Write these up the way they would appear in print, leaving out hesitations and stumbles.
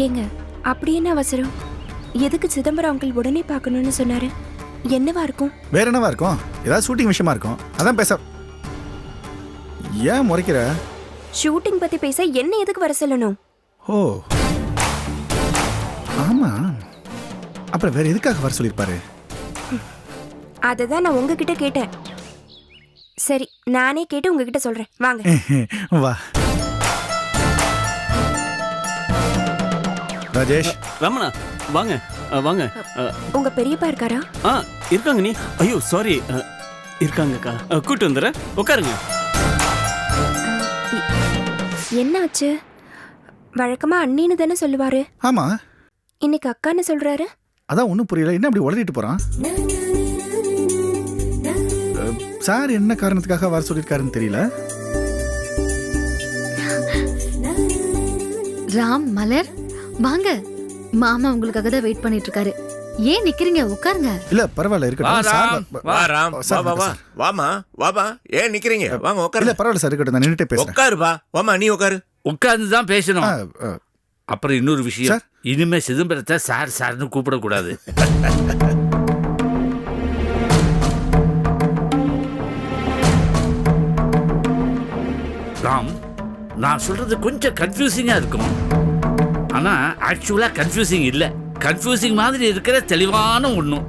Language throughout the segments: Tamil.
ஏங்க அப்படி என்ன அவசரம்? எதுக்கு சிதம்பரம் அங்கிள் உடனே பார்க்கணும்னு சொன்னாரு? என்னவா இருக்கும்? வேற என்னவா இருக்கும்? ஏதாவது ஷூட்டிங் விஷயமா இருக்கும். அதான் பேச. ஏன் முறைக்கிற? ஷூட்டிங் பத்தி பேச என்ன எதுக்கு வர சொல்லணும்? ஓ ஆமா, அப்புறம் வேற எதுக்காக வர சொல்லிருப்பாரு? அததான் நான் உங்ககிட்ட கேட்டேன். சரி, நானே கேட்டு உங்ககிட்ட சொல்றேன். வாங்க. வா ராஜேஷ். ரமணா வாங்க வாங்க. உங்க பெரியப்பா இருக்காரா? இருக்காங்க. நீ ஐயோ சாரி, இருக்காங்கக்கா. கூட்டு வந்துடுறேன், உட்காருங்க. என்னாச்சு? வழக்கமா அண்ணின்னு தானே சொல்லுவாரு. ஆமா, இன்னைக்கு அக்கான்னு சொல்றாரு. அதான் ஒன்றும் புரியல, என்ன அப்படி உளறிட்டு போறான்? சார் என்ன காரணத்துக்காக வர சொல்லியிருக்காருன்னு தெரியல. ராம், மலர் வாங்க. மாமா உங்களுக்காக தான் வெயிட் பண்ணிட்டு இருக்காரு. ஏன் நிக்கிறீங்க? உட்காருங்க. இல்ல பரவாயில்ல, இருக்கட்டும். வாமா வாமா, ஏன் நிக்கிறீங்க? வாங்க உட்காரு. இல்ல பரவாயில்ல சார், இருக்கட்டும், நான் நின்னுட்டே பேசுறேன். உட்காருப்பா. வாமா, நீ உட்காரு. உட்கார்ந்து தான் பேசணும். அப்புறம் இன்னொரு விஷயம், சார். இனிமே சிதம்பரத்தை சார் சார்னு கூப்பிடக்கூடாது. ராம், நான் சொல்றது கொஞ்சம் கன்ஃபியூசிங்கா இருக்கும். ஆனா ஆக்சுவலா கன்ஃபியூசிங் இல்ல, கன்ஃபியூசிங் மாதிரி இருக்கிற தெளிவான ஒண்ணும்.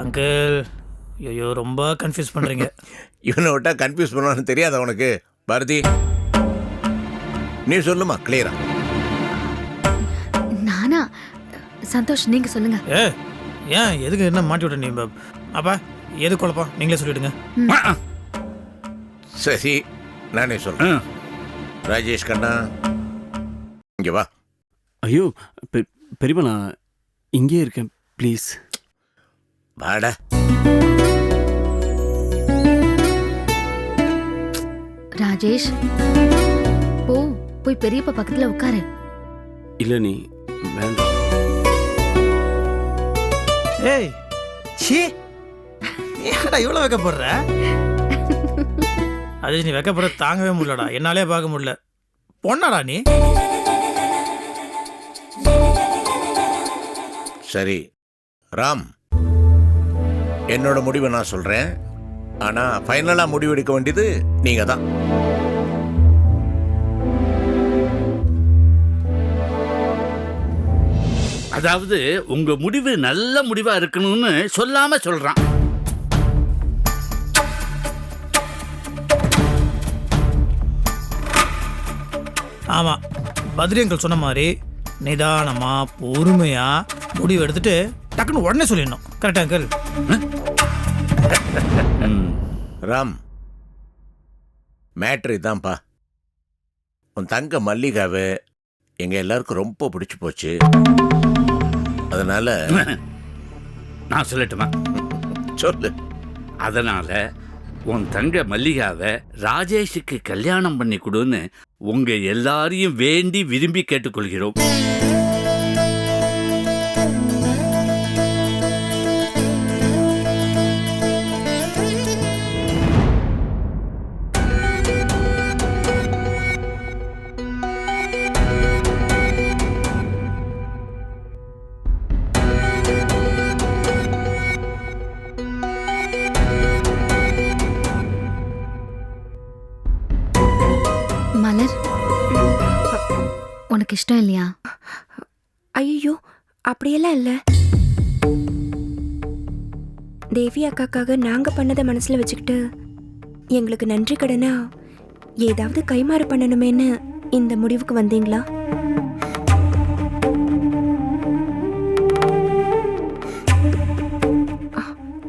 அங்கிள், ஐயோ ரொம்ப கன்ஃபியூஸ் பண்றீங்க. இவனை விட்டா கன்ஃபியூஸ் பண்ணுவான்னு தெரியாத உனக்கு? பாரதி, நீ சொல்லுமா கிளியரா. நானா? சந்தோஷ், நீங்க சொல்லுங்க. ஏன் எதுக்கு என்ன மாட்டி விட்ட நீ? அப்பா எது குழப்பம்? நீங்களே சொல்லிடுங்க. சரி, நானே சொல்றேன். ராஜேஷ் கண்ணா, இங்க வா. ஐயோ பெரியப்பா, நான் இங்கே இருக்கேன், ப்ளீஸ் வாடா. ராஜேஷ், போய் பெரியப்பா பக்கத்துல உட்காரு. இல்லை நீ வேண்டாம். ஏய் சீ, ஏன்டா இவ்வளோ வைக்கப்படுற? அது நீ வைக்கப்படுற தாங்கவே முடியலடா, என்னாலே பார்க்க முடியல. பொண்ணாடா நீ? சரி ராம், என்னோட முடிவை நான் சொல்றேன். ஆனா ஃபைனலா முடிவு எடுக்க வேண்டியது நீங்க தான். அதாவது உங்க முடிவு நல்ல முடிவா இருக்கணும்னு சொல்லாம சொல்றான். ஆமா, பத்ரி அங்கிள் சொன்ன மாதிரி நிதானமா பொறுமையா முடிவு எடுத்துட்டு டக்குன்னு உடனே சொல்லிடணும். கரெக்டா அங்கிள்? ராம், மேட்ரு இதான்ப்பா. உன் தங்க மல்லிகாவை எங்க எல்லாருக்கும் ரொம்ப பிடிச்சு போச்சு. அதனால நான் சொல்லட்டுமா? சொல்லு. அதனால உன் தங்க மல்லிகாவை ராஜேஷுக்கு கல்யாணம் பண்ணி கொடுன்னு உங்க எல்லாரையும் வேண்டி விரும்பி கேட்டுக்கொள்கிறோம். மலர், உனக்கு இஷ்டம் இல்லையா? ஐயோ அப்படியெல்லாம் இல்ல. தேவி அக்காக்காக நாங்க பண்ணதை மனசுல வச்சுக்கிட்டு எங்களுக்கு நன்றி கடனா ஏதாவது கைமாறு பண்ணணுமேன்னு இந்த முடிவுக்கு வந்தீங்களா?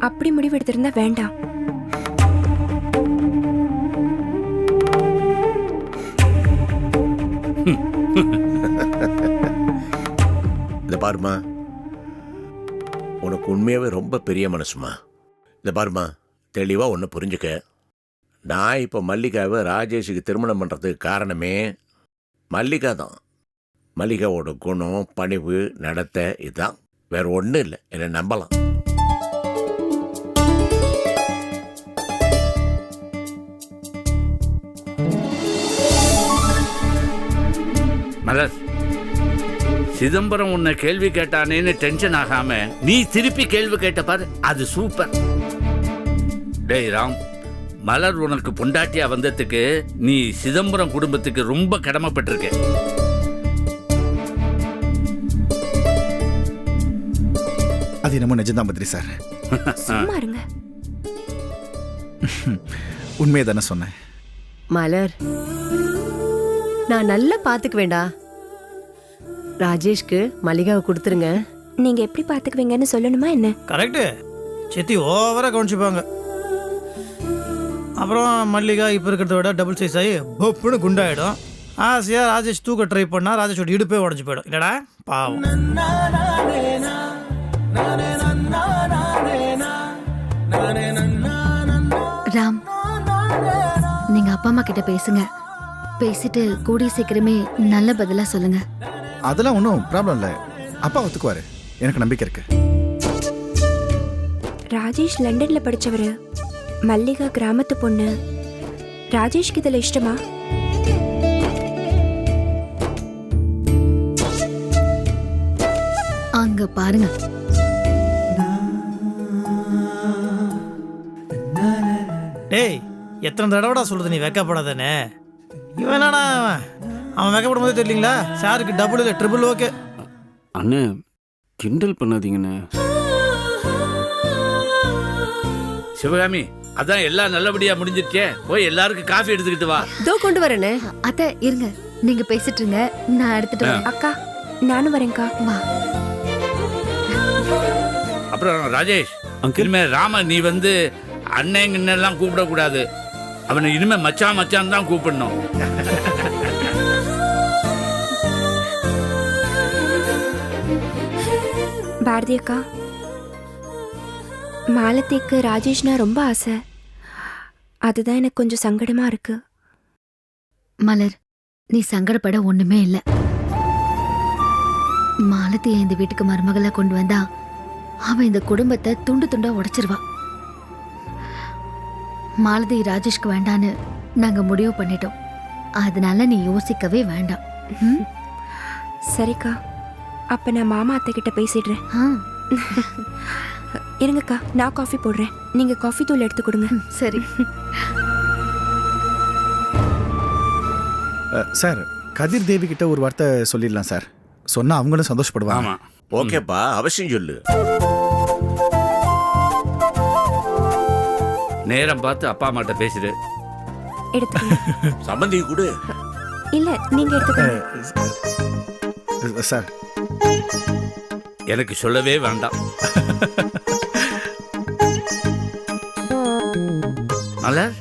அப்படி முடிவு எடுத்திருந்தா வேண்டாம். இந்த பாருமா, உனக்கு உண்மையாவே ரொம்ப பெரிய மனசுமா. இந்த பாருமா, தெளிவா ஒன்று புரிஞ்சுக்க. நான் இப்போ மல்லிகாவை ராஜேஷுக்கு திருமணம் பண்ணுறதுக்கு காரணமே மல்லிகா தான். மல்லிகாவோட குணம், பணிவு, நடத்தை இதுதான், வேற ஒன்றும் இல்லை. என்னை நம்பலாம். மலர், சிதம்பரம் உன்னை கேள்வி கேட்டானேன்னு டென்ஷன் ஆகாம நீ திருப்பி கேள்வி கேட்ட பாரு, அது சூப்பர். டேய் ராம், மலர் உனக்கு பொண்டாட்டியா வந்ததுக்கு நீ சிதம்பரம் குடும்பத்துக்கு ரொம்ப கடமைப்பட்டிருக்க. அது என்னமோ நிஜம்தான் பத்ரி சார். சும்மா இருங்க. உண்மையை தானே சொன்னேன். மலர், நான் நல்லா பாத்துக்குவேண்டா. ராஜேஷ்க்கு மல்லிகாவை கொடுத்துருங்க. நீங்க எப்படி பாத்துக்குவீங்கன்னு சொல்லணுமா என்ன? கரெக்டு. சித்தி ஓவராக கவனிச்சுப்பாங்க. அப்புறம் மல்லிகா இப்போ இருக்கிறத விட டபுள் சைஸ் ஆகி பொப்புன்னு குண்டாயிடும். ஆசையாக ராஜேஷ் தூக்க ட்ரை பண்ணால் ராஜேஷோட இடுப்பே உடஞ்சி போயிடும். இல்லடா பாவம். ராம், நீங்க அப்பா அம்மா கிட்ட பேசுங்க. பேசிட்டு கூடிய சீக்கிரமே நல்ல பதிலா சொல்லுங்க. அதெல்லாம் ஒன்றும் ப்ராப்ளம் இல்லை. அப்பா ஒத்துக்குவாரு, எனக்கு நம்பிக்கை இருக்கு. ராஜேஷ் லண்டன்ல படிச்சவரு, மல்லிகா கிராமத்து பொண்ணு. ராஜேஷ்க்கு இதுல இஷ்டமா? அங்க பாருங்க. டேய், எத்தனை தடவைடா சொல்றது நீ வெக்கப்படாதானே? இவன் என்னடா அவன் வெக்கப்படும் போதே தெரியலீங்களா? சாருக்கு டபுள் இல்லை ட்ரிபிள் ஓகே. அண்ணே கிண்டல் பண்ணாதீங்கண்ணே. சிவகாமி, அதான் எல்லாம் நல்லபடியா முடிஞ்சிருச்சே, போய் எல்லாருக்கும் காஃபி எடுத்துக்கிட்டு வா. இதோ கொண்டு வரேனே. அத்தை இருங்க, நீங்க பேசிட்டு இருங்க, நான் எடுத்துட்டு வரேன். அக்கா நானும் வரேன்க்கா. வா. அப்புறம் ராஜேஷ், அங்கிள். இனிமே ராம நீ வந்து அண்ணங்கன்னெல்லாம் கூப்பிடக்கூடாது. அவனை இனிமே மச்சான் மச்சான் தான் கூப்பிடணும். பாரதி அக்கா, மாலத்திக்கு ராஜேஷ்னா ரொம்ப ஆசை. அதுதான் எனக்கு கொஞ்சம் சங்கடமா இருக்கு. மலர், நீ சங்கடப்பட ஒண்ணுமே இல்ல. மாலத்தியை இந்த வீட்டுக்கு மருமகளா கொண்டு வந்தா அவன் இந்த குடும்பத்தை துண்டு துண்டா உடைச்சிருவா. மாலதி ராஜேஷ்க்கு வேண்டான்னு நாங்க முடிவு பண்ணிட்டோம். அதனால நீ யோசிக்கவே வேண்டாம். ம்? சரிக்கா, அப்ப நான் மாமா அத்தை கிட்ட பேசிடுறேன். ஆ, இருங்கக்கா, நான் காஃபி போடுறேன். நீங்க காஃபி தூள் எடுத்து கொடுங்க. சரி. சார், கதிர் தேவி கிட்ட ஒரு வார்த்தை சொல்லிடலாம் சார். சொன்னா அவங்களும் சந்தோஷப்படுவாங்க. ஆமா, ஓகேப்பா, அவசியம் சொல்லு. நேரம் பார்த்து அப்பா அம்மாட்ட பேசிடு. எடுத்துக்கோங்க. சம்மந்தி கொடு. இல்ல நீங்க எடுத்துக்கோங்க. சார், எனக்கு சொல்லவே வேண்டாம். மலர்,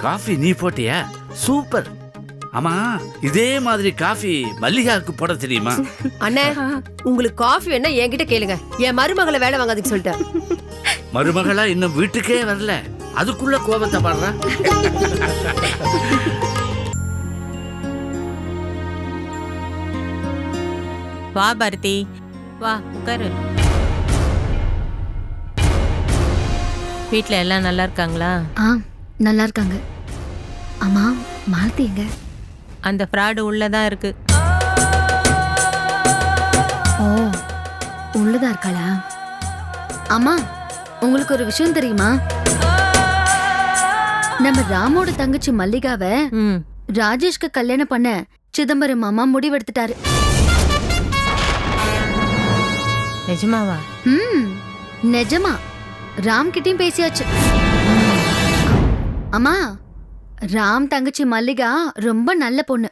காஃபி நீ போட்டியா? சூப்பர். ஆமா, இதே மாதிரி காஃபி மல்லிகாவுக்கு போட தெரியுமா? அண்ணே, உங்களுக்கு காஃபி வேணா என்கிட்ட கேளுங்க. என் மருமகளை வேலை வாங்காதுன்னு சொல்லிட்டேன். மருமகளா இன்னும் வீட்டுக்கே வரல, அதுக்குள்ள கோபத்தை பாடுற. வா பாரதி, வா உட்காரு. வீட்ல எல்லாம் நல்லா இருக்காங்களா? ஆ, நல்லா இருக்காங்க. அம்மா, மாலதி எங்க? அந்த ஃப்ராடு உள்ளதான் இருக்கு. ஓ, உள்ளதா இருக்காளா? அம்மா, உங்களுக்கு ஒரு விஷயம் தெரியுமா? நம்ம ராமோட தங்கச்சி மல்லிகாவை ம், ராஜேஷ்க்கு கல்யாணம் பண்ண சிதம்பரம் மாமா முடிவெடுத்துட்டாரு. நிஜமாவா? ம், நிஜமா. ராம் கிட்டயும் பேசியாச்சு. அம்மா, ராம் தங்கச்சி மல்லிகா ரொம்ப நல்ல பொண்ணு.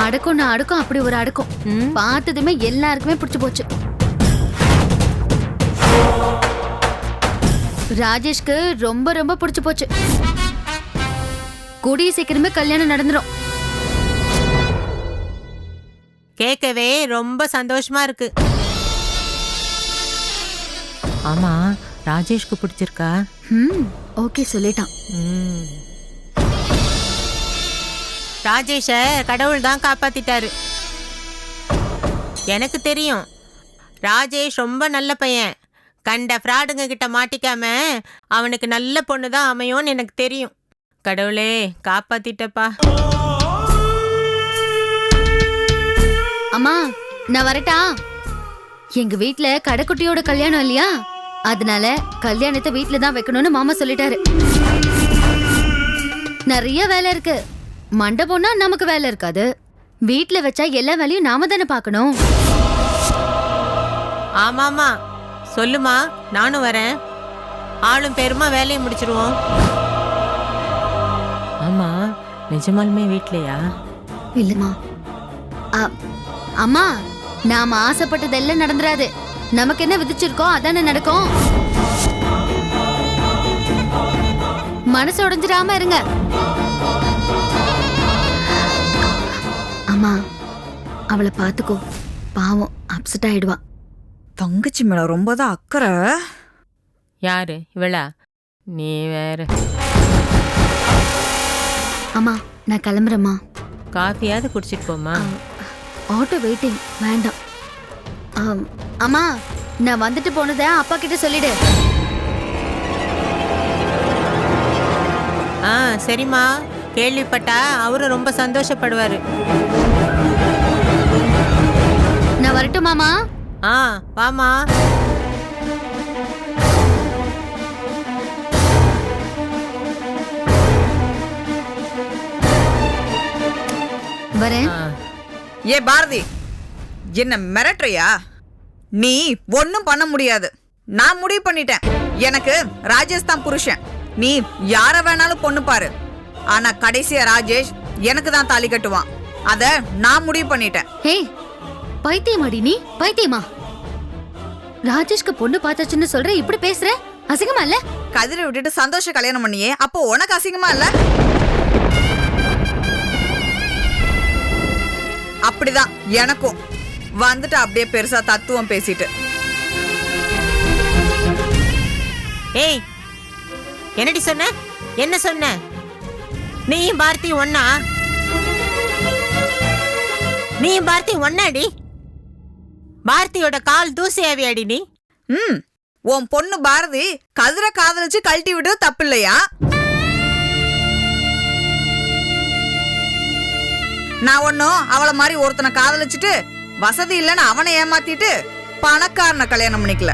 அடக்கம் அடக்கம், அப்படி ஒரு அடக்கம். ம், பார்த்ததுமே எல்லாருக்குமே பிடிச்சு போச்சு. ராஜேஷ்க்கு ரொம்ப ரொம்ப பிடிச்சு போச்சு. கூடிய சீக்கிரமே கல்யாணம் நடந்துரும். கேட்கவே ரொம்ப சந்தோஷமா இருக்கு. ஆமா, ராஜேஷ்க்கு பிடிச்சிருக்கா? ம், ஓகே சொல்லிட்டான். ம். ராஜேஷ கடவுள் தான் காப்பாத்திட்டாரு. எனக்கு தெரியும், ராஜேஷ் ரொம்ப நல்ல பையன். கண்ட ஃப்ராடுங்க கிட்ட மாட்டிக்காம அவனுக்கு நல்ல பொண்ணு தான் அமையும்னு எனக்கு தெரியும். கடவுளே காப்பாத்திட்டப்பா. அம்மா நான் வரட்டா? எங்க வீட்ல கடைக்குட்டியோட கல்யாணம் இல்லையா, அதனால கல்யாணத்தை வீட்ல தான் வைக்கணும்னு மாமா சொல்லிட்டாரு. நிறைய வேலை இருக்கு. மண்டபம்னா நமக்கு வேலை இருக்காது, வீட்ல வச்சா எல்லா வேலையும் நாம தானே பார்க்கணும். ஆமாமா, சொல்லுமா, நானும் வரேன். ஆளும் பேருமா வேலையை முடிச்சிருவோம். ஆமா, நிஜமாலுமே வீட்லையா? இல்லம்மா. அம்மா, நாம ஆசைப்பட்டதெல்லாம் நடந்துராது. நமக்கு என்ன விதிச்சிருக்கோ அதானே நடக்கும். மனசு உடைஞ்சிடாம இருங்க. அம்மா, அவளை பாத்துக்கோ, பாவம் அப்செட் ஆயிடுவா. தங்கச்சி மேல ரொம்ப தான் அக்கறை. யாரு இவளா? நீ வேற. அம்மா நான் கிளம்புறேம்மா. காஃபியாவது குடிச்சிட்டு போமா. ஆட்டோ வெயிட்டிங், வேண்டாம். அம்மா நான் வந்துட்டு போனதை அப்பா கிட்ட சொல்லிடு. சரிம்மா, கேள்விப்பட்டா அவரு ரொம்ப சந்தோஷப்படுவாரு. நான் வரட்டுமாமா? வாமா. வரேன். ஏ பாரதி, என்ன மிரட்டுறியா? நீ ஒன்னும் பண்ண முடியாது. நான் முடிவு பண்ணிட்டேன். எனக்கு ராஜேஷ் தான் புருஷன். நீ யார வேணாலும் பொண்ணு பாரு, ஆனா கடைசியா ராஜேஷ் எனக்கு தான் தாலி கட்டுவான். அத நான் முடிவு பண்ணிட்டேன். ஹே, பைத்தியமாடி நீ? பைத்தியமா? ராஜேஷ்க்கு பொண்ணு பார்த்தாச்சுன்னு சொல்ற, இப்படி பேசுற? அசிங்கமா இல்ல? கதிரை விட்டுட்டு சந்தோஷ கல்யாணம் பண்ணியே, அப்போ உனக்கு அசிங்கமா இல்ல? அப்படிதான் எனக்கும். வந்துட்டு அப்படியே பெருசா தத்துவம் பேசிட்டு. ஏய், என்னடி சொன்ன? என்ன சொன்ன? நீயும் பாரதி ஒன்னா? நீயும் பாரதி ஒன்னாடி? பாரதியோட கால் தூசியாவி அடி நீ. உன் பொண்ணு பாரதி கதிரை காதலிச்சு கழட்டி விட்டு தப்பு இல்லையா? நான் ஒன்னும் அவளை மாதிரி ஒருத்தனை காதலிச்சுட்டு வசதி இல்லைன்னு அவனை ஏமாத்திட்டு பணக்காரனை கல்யாணம் பண்ணிக்கல.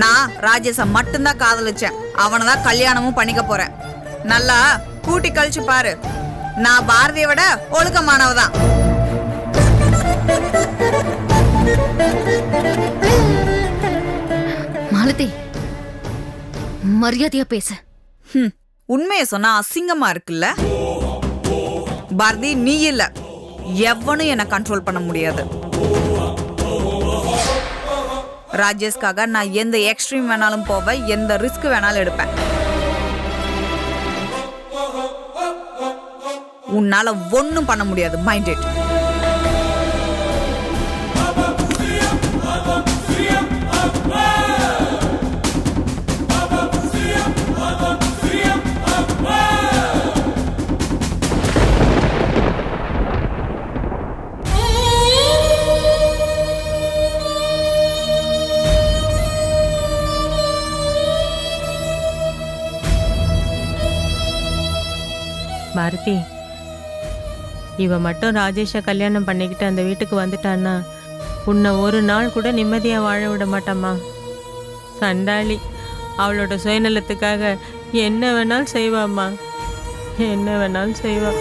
நான் ராஜேஷ மட்டும்தான் காதலிச்சேன். அவனை தான் கல்யாணமும் பண்ணிக்க போறேன். நல்லா கூட்டி கழிச்சு பாரு, நான் பாரதியை விட ஒழுக்கமானவதான். மாலதி, மரியாதையா பேச. உண்மையை சொன்னா அசிங்கமா இருக்குல்ல? பாரதி, நீ இல்ல, எவனும் என்ன கண்ட்ரோல் பண்ண முடியாது. ராஜேஷ்காக நான் எந்த எக்ஸ்ட்ரீம் வேணாலும் போவேன், எந்த ரிஸ்க் வேணாலும் எடுப்பேன். உன்னால ஒன்னும் பண்ண முடியாது. Mind it. பாரதி, இவ மட்டும் ராஜேஷை கல்யாணம் பண்ணிக்கிட்டு அந்த வீட்டுக்கு வந்துட்டான்னா உன்னை ஒரு நாள் கூட நிம்மதியா வாழ விட மாட்டாமா. சண்டாளி, அவளோட சுயநலத்துக்காக என்ன வேணாலும் செய்வாம்மா, என்ன வேணாலும் செய்வா.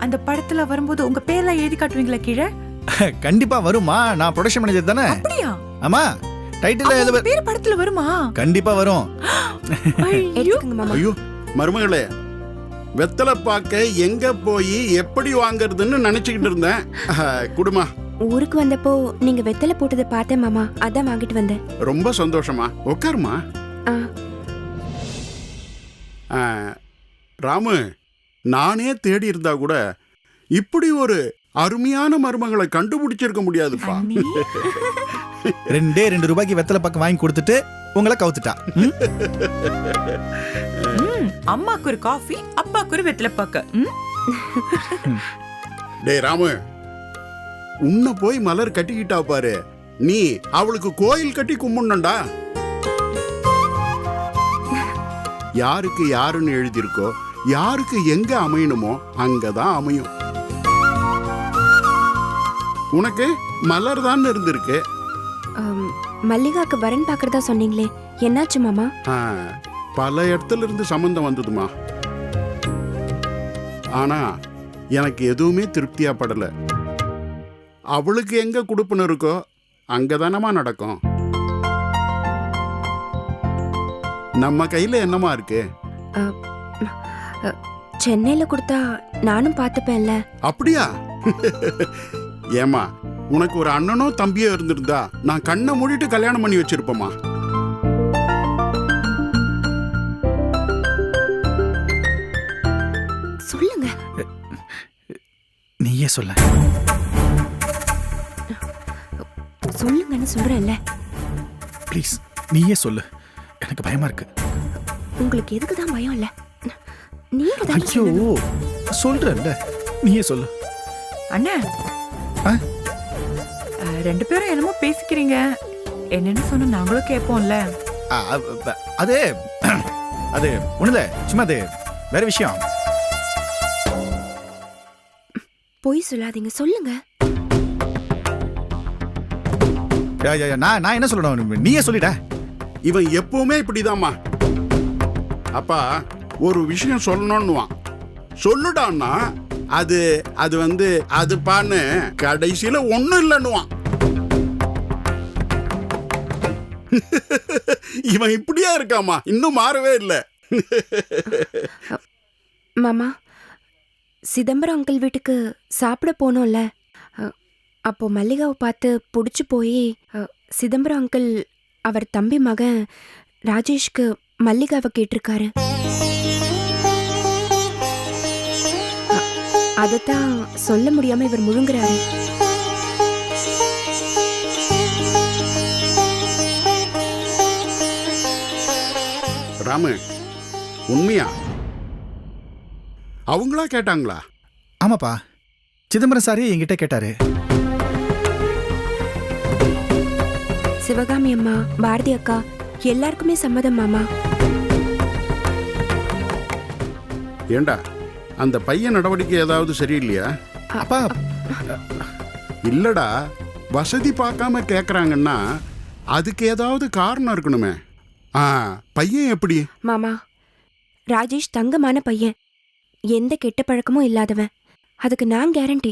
அந்த படத்துல வரும்போது உங்க பேர்லாம் எழுதி காட்டுவீங்களா கீழே? கண்டிப்பா வருமா, நான் ப்ரொடக்ஷன் மேனேஜர் தானே. அப்படியா? ஆமா, டைட்டில் எழுத பேர் படத்துல வருமா? கண்டிப்பா வரும். எடுத்துக்கங்க மாமா. ஐயோ மருமகளே, வெத்தலை பாக்க எங்க போய் எப்படி வாங்குறதுன்னு நினைச்சுக்கிட்டு இருந்தேன். குடுமா. ஊருக்கு வந்தப்போ நீங்க வெத்தலை போட்டதை பார்த்தேன் மாமா, அதான் வாங்கிட்டு வந்தேன். ரொம்ப சந்தோஷமா. உட்காருமா. ஆ. ராமு, நானே தேடி இருந்தா கூட இப்படி ஒரு அருமையான மருமகளை கண்டுபிடிச்சிருக்க முடியாதுப்பா. 2 ரூபாய்க்கு வெத்தலை பாக்கு வாங்கி கொடுத்துட்டு உங்களை கவுத்துட்டா. அம்மாக்கு ஒரு காஃபி, அப்பாக்கு ஒரு வெத்தலை பாக்க. டேய் ராமு, உன்னை போய் மலர் கட்டிக்கிட்டா பாரு, நீ அவளுக்கு கோயில் கட்டி கும்பிடணும்டா. யாருக்கு யாருன்னு எழுதியிருக்கோ, யாருக்கு எங்க அமையணுமோ அங்கதான் அமையும். உனக்கு மலர் தான் இருந்திருக்கு. மல்லிகாக்கு வரன் பாக்குறதா சொன்னீங்களே, என்னாச்சு மாமா? பல இடத்துல இருந்து சம்பந்தம் வந்ததுமா. ஆனா எனக்கு எதுவுமே திருப்தியா படல. அவளுக்கு எங்க குடுப்பன இருக்கோ அங்கதானமா நடக்கும். நம்ம கையில என்னமா இருக்கு? சென்னையில கொடுத்தா நானும் பார்த்துப்பேன்ல. அப்படியா? ஏமா, உனக்கு ஒரு அண்ணனோ தம்பியோ இருந்திருந்தா நான் கண்ணை மூடிட்டு கல்யாணம் பண்ணி வச்சிருப்பேமா. சொல்லுங்க. நீயே சொல்ல. சொல்லுங்கன்னு சொல்றேன்ல. ப்ளீஸ் நீயே சொல்லு, எனக்கு பயமா இருக்கு. உங்களுக்கு எதுக்கு தான் பயம் இல்ல? நீங்க தான் ஐயோ சொல்றேன்ல, நீயே சொல்லு. அண்ணா, 2 பேரும் என்னமோ பேசிக்கிறீங்க, என்னன்னு சொன்னா நாங்களும் கேட்போம்ல. அது அது ஒண்ணுல, சும்மா அது வேற விஷயம். பொய் சொல்லாதீங்க, சொல்லுங்க. நான் என்ன சொல்லணும், நீயே சொல்லிட. இவன் எப்பவுமே இப்படிதாம்மா. அப்பா ஒரு விஷயம் சொல்லணும்னுவான், சொல்லுடான்னா அது அது பான்னு கடைசியில ஒண்ணும் இல்லைன்னுவான். இவன் இப்படியா இருக்காமா, இன்னும் மாறவே இல்லை. மாமா, சிதம்பரம் அங்கிள் வீட்டுக்கு சாப்பிட போனோம்ல, அப்போ மல்லிகாவை பார்த்து பிடிச்சி போய் சிதம்பரம் அங்கிள் அவர் தம்பி மகன் ராஜேஷ்க்கு மல்லிகாவை கேட்டிருக்காரு. அதைத்தான் சொல்ல முடியாம இவர் முழுங்குறாரு. ராமு, உண்மையா? அவங்களா கேட்டாங்களா? ஆமாப்பா, சிதம்பரம் சாரே என்கிட்ட கேட்டாரு. சிவகாமி அம்மா, பாரதி அக்கா எல்லாருக்குமே சம்மதம் மாமா. ஏண்டா, அந்த பையன் நடவடிக்கை ஏதாவது சரியில்லையா? அப்பா இல்லடா, வசதி பார்க்காம கேக்குறாங்கன்னா அதுக்கு ஏதாவது காரணம் இருக்கணுமே. பையன் எப்படி? மாமா, ராஜேஷ் தங்கமான பையன், எந்த கெட்ட பழக்கமும் இல்லாதவன், அதுக்கு நான் கேரண்டி.